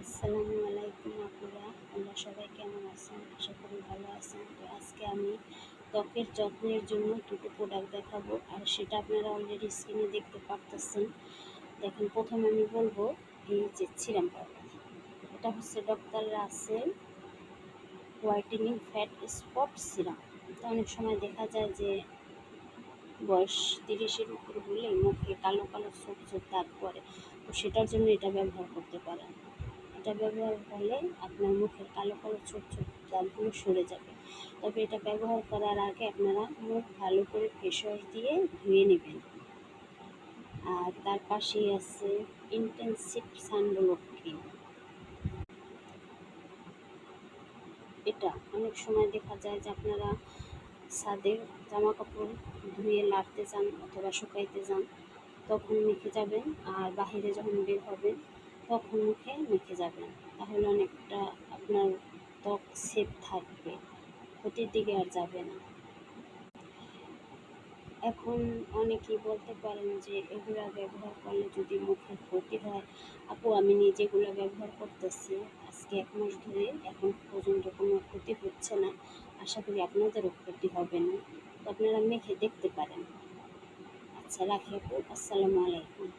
আসসালামু আলাইকুম আপুরা, আপনারা সবাই কেমন আছেন? আশা করি ভালো আছেন। তো আজকে আমি ত্বকের যত্নের জন্য দুটো প্রোডাক্ট দেখাবো, আর সেটা আপনারা অলরেডি স্ক্রিনে দেখতে পারতেছেন। দেখেন, প্রথমে আমি বলবো এই যে সিরাম পাউডার। এটা হচ্ছে doctor Russell whitening fat spot serum. তো অনেক সময় দেখা যায় যে বয়স 30-এর উপর হলে মুখে কালো কালো ছোপ ছোপ দাগ পড়ে। তো সেটার জন্য এটা ব্যবহার করতে পারেন। এটা ব্যবহার করলে আপনার মুখের কালো কালো ছোপ ছোপ দাগগুলো সরে যাবে। তবে এটা ব্যবহার করার আগে আপনারা মুখ ভালো করে ফেস ওয়াশ দিয়ে ধুয়ে নেবেন। আর তার পাশেই আছে ইন্টেনসিভ সানব্লক ক্রিম। এটা অনেক সময় দেখা যায় যে আপনারা ছাদে জামা কাপড় ধুয়ে লাড়তে যান অথবা শুকাইতে যান, তখন মেখে যাবেন। আর বাহিরে যখন বের হবেন তখন মুখে মেখে যাবেন। তাহলে অনেকটা আপনার ত্বক সেফ থাকবে, ক্ষতির দিকে আর যাবে না। এখন অনেকেই বলতে পারেন যে এগুলা ব্যবহার করলে যদি মুখের ক্ষতি হয়। আপু, আমি নিজেগুলো ব্যবহার করতেছি আজকে 1 মাস ধরে, এখন পর্যন্ত কোনো ক্ষতি হচ্ছে না। আশা করি আপনাদেরও ক্ষতি হবে না। তো আপনারা মেখে দেখতে পারেন। আচ্ছা, রাখি আপু। আসসালামু আলাইকুম।